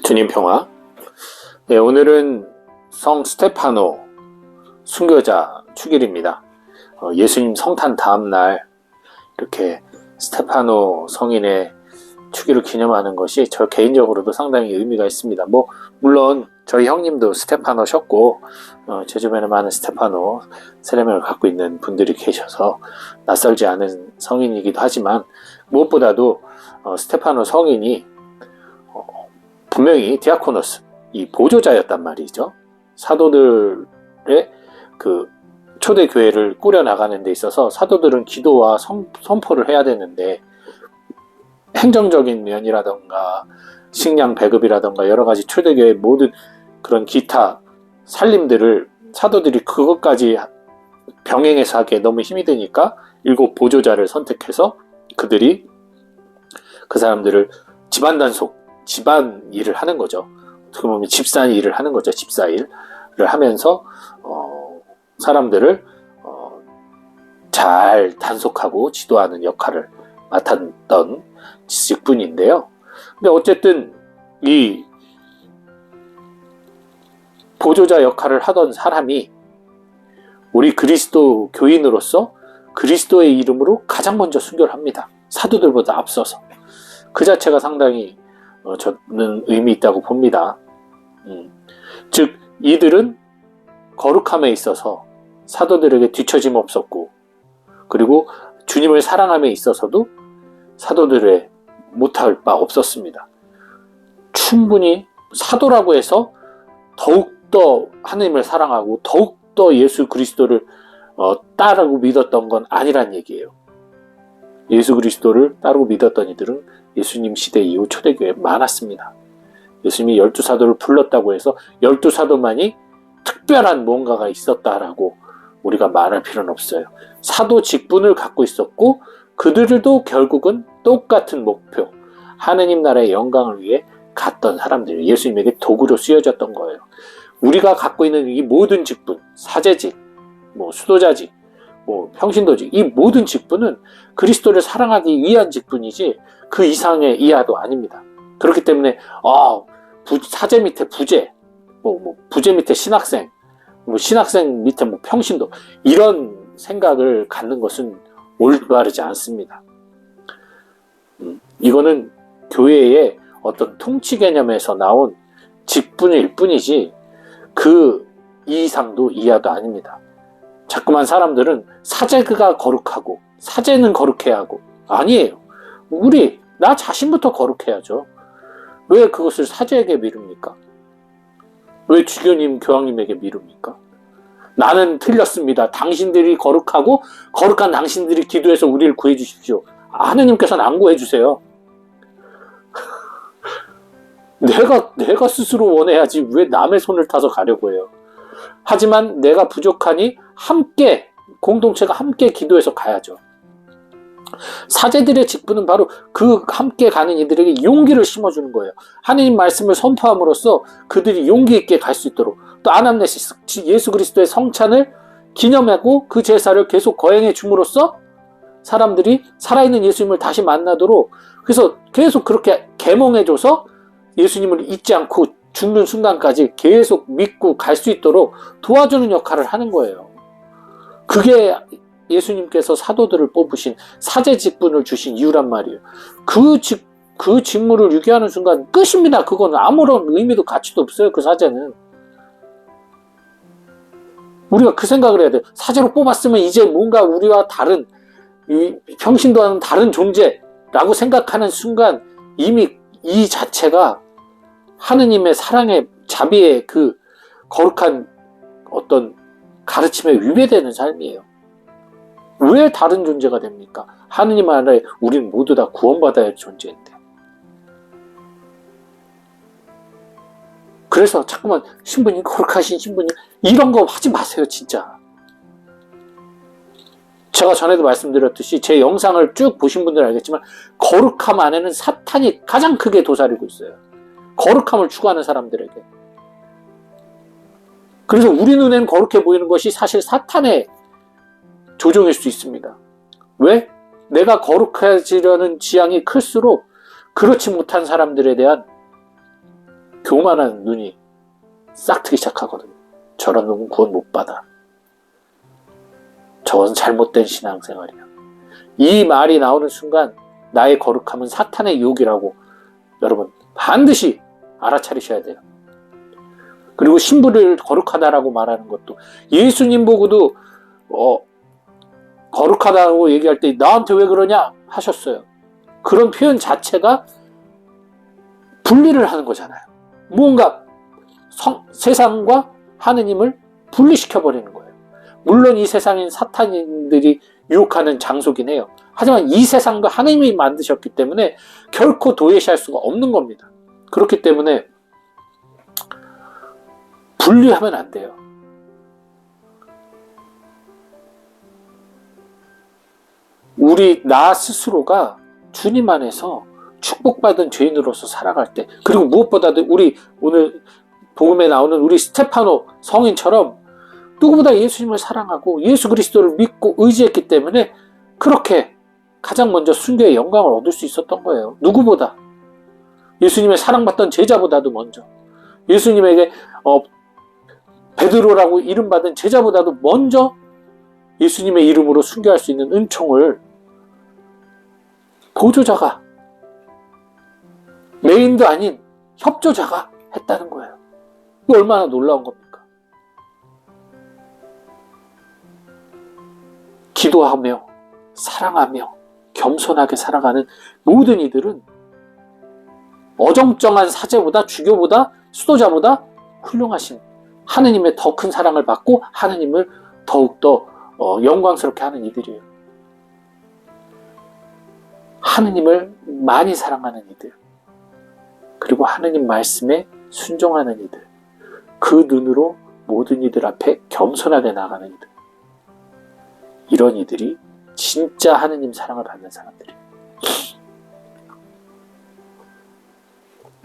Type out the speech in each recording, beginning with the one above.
주님 평화. 네, 오늘은 성 스테파노 순교자 축일입니다. 예수님 성탄 다음날 이렇게 스테파노 성인의 축일을 기념하는 것이 저 개인적으로도 상당히 의미가 있습니다. 물론 저희 형님도 스테파노셨고 제 주변에 많은 스테파노 세례명을 갖고 있는 분들이 계셔서 낯설지 않은 성인이기도 하지만, 무엇보다도 스테파노 성인이 분명히 디아코노스, 이 보조자였단 말이죠. 사도들의 그 초대교회를 꾸려나가는 데 있어서 사도들은 기도와 선포를 해야 되는데, 행정적인 면이라던가 식량 배급이라던가 여러가지 초대교회의 모든 그런 기타 살림들을 사도들이 그것까지 병행해서 하기에 너무 힘이 드니까 7 보조자를 선택해서 그들이 그 사람들을 집안 일을 하는 거죠. 어떻게 보면 집산 일을 하는 거죠. 집사 일을 하면서 사람들을 잘 단속하고 지도하는 역할을 맡았던 직분인데요. 근데 어쨌든 이 보조자 역할을 하던 사람이 우리 그리스도 교인으로서 그리스도의 이름으로 가장 먼저 순교를 합니다. 사도들보다 앞서서. 그 자체가 상당히 저는 의미 있다고 봅니다. 즉 이들은 거룩함에 있어서 사도들에게 뒤처짐 없었고, 그리고 주님을 사랑함에 있어서도 사도들의 못할 바 없었습니다. 충분히 사도라고 해서 더욱더 하나님을 사랑하고 더욱더 예수 그리스도를 따르고 믿었던 건 아니란 얘기예요. 예수 그리스도를 따르고 믿었던 이들은 예수님 시대 이후 초대교회에 많았습니다. 예수님이 12사도를 불렀다고 해서 12사도만이 특별한 뭔가가 있었다라고 우리가 말할 필요는 없어요. 사도 직분을 갖고 있었고, 그들도 결국은 똑같은 목표, 하느님 나라의 영광을 위해 갔던 사람들, 예수님에게 도구로 쓰여졌던 거예요. 우리가 갖고 있는 이 모든 직분, 사제직, 수도자직, 평신도직, 이 모든 직분은 그리스도를 사랑하기 위한 직분이지 그 이상의 이하도 아닙니다. 그렇기 때문에 사제 밑에 부제, 부제 밑에 신학생, 신학생 밑에 평신도, 이런 생각을 갖는 것은 올바르지 않습니다. 이거는 교회의 어떤 통치 개념에서 나온 직분일 뿐이지 그 이상도 이하도 아닙니다. 자꾸만 사람들은 사제가 거룩하고 사제는 거룩해야 하고, 아니에요. 나 자신부터 거룩해야죠. 왜 그것을 사제에게 미룹니까? 왜 주교님, 교황님에게 미룹니까? 나는 틀렸습니다. 당신들이 거룩하고 거룩한 당신들이 기도해서 우리를 구해 주십시오. 하느님께서는 안 구해 주세요. 내가 스스로 원해야지 왜 남의 손을 타서 가려고 해요. 하지만 내가 부족하니 함께, 공동체가 함께 기도해서 가야죠. 사제들의 직분은 바로 그 함께 가는 이들에게 용기를 심어주는 거예요. 하느님 말씀을 선포함으로써 그들이 용기 있게 갈 수 있도록, 또 아남네시스, 예수 그리스도의 성찬을 기념하고 그 제사를 계속 거행해 줌으로써 사람들이 살아있는 예수님을 다시 만나도록, 그래서 계속 그렇게 계몽해줘서 예수님을 잊지 않고 죽는 순간까지 계속 믿고 갈 수 있도록 도와주는 역할을 하는 거예요. 그게 예수님께서 사도들을 뽑으신 사제 직분을 주신 이유란 말이에요. 그 직무를 유기하는 순간 끝입니다. 그건 아무런 의미도 가치도 없어요. 그 사제는. 우리가 그 생각을 해야 돼요. 사제로 뽑았으면 이제 뭔가 우리와 다른, 평신도와는 다른 존재라고 생각하는 순간 이미 이 자체가 하느님의 사랑의 자비의 그 거룩한 어떤 가르침에 위배되는 삶이에요. 왜 다른 존재가 됩니까? 하느님 안에 우리는 모두 다 구원받아야 할 존재인데. 그래서 자꾸만 신부님, 거룩하신 신부님, 이런 거 하지 마세요, 진짜. 제가 전에도 말씀드렸듯이 제 영상을 쭉 보신 분들은 알겠지만 거룩함 안에는 사탄이 가장 크게 도사리고 있어요. 거룩함을 추구하는 사람들에게. 그래서 우리 눈에는 거룩해 보이는 것이 사실 사탄의 조종일 수 있습니다. 왜? 내가 거룩해지려는 지향이 클수록 그렇지 못한 사람들에 대한 교만한 눈이 싹 트기 시작하거든요. 저런 놈은 구원 못 받아. 저것은 잘못된 신앙생활이야. 이 말이 나오는 순간 나의 거룩함은 사탄의 유혹이라고 여러분 반드시 알아차리셔야 돼요. 그리고 신부를 거룩하다라고 말하는 것도 예수님 보고도 거룩하다고 얘기할 때 나한테 왜 그러냐 하셨어요. 그런 표현 자체가 분리를 하는 거잖아요. 무언가 세상과 하느님을 분리시켜버리는 거예요. 물론 이 세상인 사탄인들이 유혹하는 장소긴 해요. 하지만 이 세상과 하느님이 만드셨기 때문에 결코 도외시할 수가 없는 겁니다. 그렇기 때문에 분리하면 안 돼요. 나 스스로가 주님 안에서 축복받은 죄인으로서 살아갈 때, 그리고 무엇보다도 우리 오늘 복음에 나오는 우리 스테파노 성인처럼 누구보다 예수님을 사랑하고 예수 그리스도를 믿고 의지했기 때문에 그렇게 가장 먼저 순교의 영광을 얻을 수 있었던 거예요. 누구보다. 예수님의 사랑받던 제자보다도 먼저. 예수님에게 베드로라고 이름받은 제자보다도 먼저 예수님의 이름으로 순교할 수 있는 은총을 보조자가, 메인도 아닌 협조자가 했다는 거예요. 이거 얼마나 놀라운 겁니까? 기도하며 사랑하며 겸손하게 살아가는 모든 이들은 어정쩡한 사제보다, 주교보다, 수도자보다 훌륭하신 하느님의 더 큰 사랑을 받고 하느님을 더욱더 영광스럽게 하는 이들이에요. 하느님을 많이 사랑하는 이들, 그리고 하느님 말씀에 순종하는 이들, 그 눈으로 모든 이들 앞에 겸손하게 나가는 이들, 이런 이들이 진짜 하느님 사랑을 받는 사람들이에요.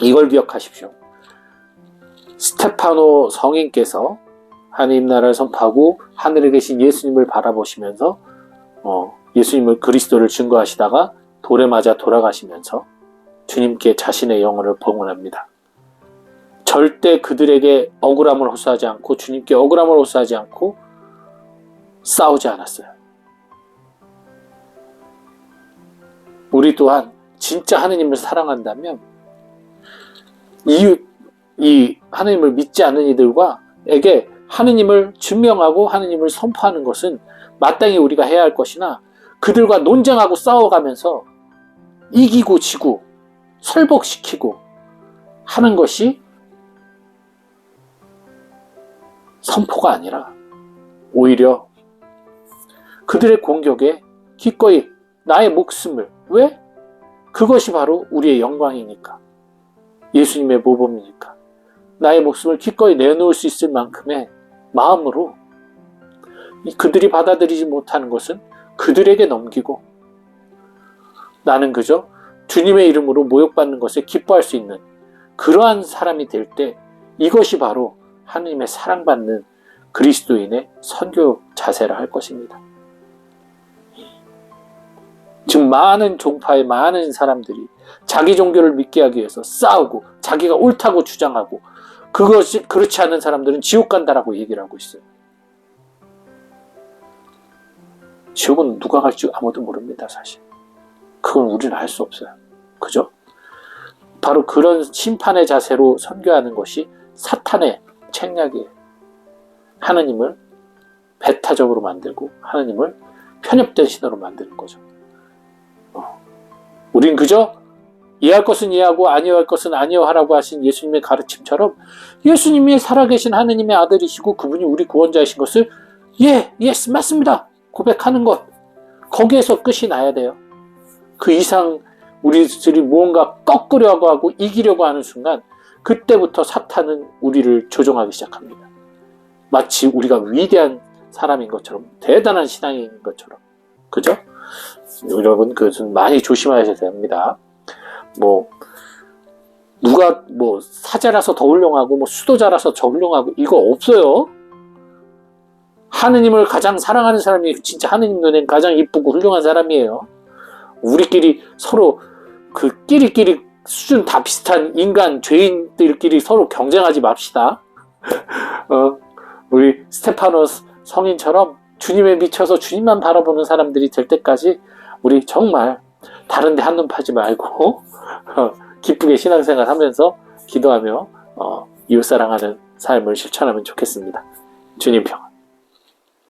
이걸 기억하십시오. 스테파노 성인께서 하느님 나라를 선포하고 하늘에 계신 예수님을 바라보시면서 예수님을 그리스도를 증거하시다가 돌에 맞아 돌아가시면서 주님께 자신의 영혼을 봉헌합니다. 절대 그들에게 억울함을 호소하지 않고 주님께 억울함을 호소하지 않고 싸우지 않았어요. 우리 또한 진짜 하느님을 사랑한다면 이 하느님을 믿지 않는 이들과에게 하느님을 증명하고 하느님을 선포하는 것은 마땅히 우리가 해야 할 것이나, 그들과 논쟁하고 싸워가면서 이기고 지고 설복시키고 하는 것이 선포가 아니라 오히려 그들의 공격에 기꺼이 나의 목숨을, 왜? 그것이 바로 우리의 영광이니까, 예수님의 모범이니까 나의 목숨을 기꺼이 내놓을 수 있을 만큼의 마음으로 그들이 받아들이지 못하는 것은 그들에게 넘기고, 나는 그저 주님의 이름으로 모욕받는 것에 기뻐할 수 있는 그러한 사람이 될 때, 이것이 바로 하느님의 사랑받는 그리스도인의 선교 자세라 할 것입니다. 지금 많은 종파의 많은 사람들이 자기 종교를 믿게 하기 위해서 싸우고 자기가 옳다고 주장하고, 그것이 그렇지 않은 사람들은 지옥 간다라고 얘기를 하고 있어요. 지옥은 누가 갈지 아무도 모릅니다, 사실. 그건 우리는 알 수 없어요. 그죠? 바로 그런 심판의 자세로 선교하는 것이 사탄의 책략이에요. 하느님을 배타적으로 만들고 하느님을 편협된 신으로 만드는 거죠. 우린 그저 이해할 것은 이해하고 아니할 것은 아니하라고 하신 예수님의 가르침처럼 예수님이 살아계신 하느님의 아들이시고 그분이 우리 구원자이신 것을 예스 맞습니다 고백하는 것, 거기에서 끝이 나야 돼요. 그 이상 우리들이 무언가 꺾으려고 하고 이기려고 하는 순간, 그때부터 사탄은 우리를 조종하기 시작합니다. 마치 우리가 위대한 사람인 것처럼, 대단한 신앙인 것처럼. 그죠? 여러분, 그것은 많이 조심하셔야 됩니다. 누가 사자라서 더 훌륭하고 수도자라서 더 훌륭하고 이거 없어요. 하느님을 가장 사랑하는 사람이 진짜 하느님 눈엔 가장 이쁘고 훌륭한 사람이에요. 우리끼리 서로 끼리끼리 수준 다 비슷한 인간, 죄인들끼리 서로 경쟁하지 맙시다. 우리 스테파노스 성인처럼 주님에 미쳐서 주님만 바라보는 사람들이 될 때까지 우리 정말 다른 데 한눈 파지 말고 기쁘게 신앙생활 하면서 기도하며 이웃사랑하는 삶을 실천하면 좋겠습니다. 주님 평안.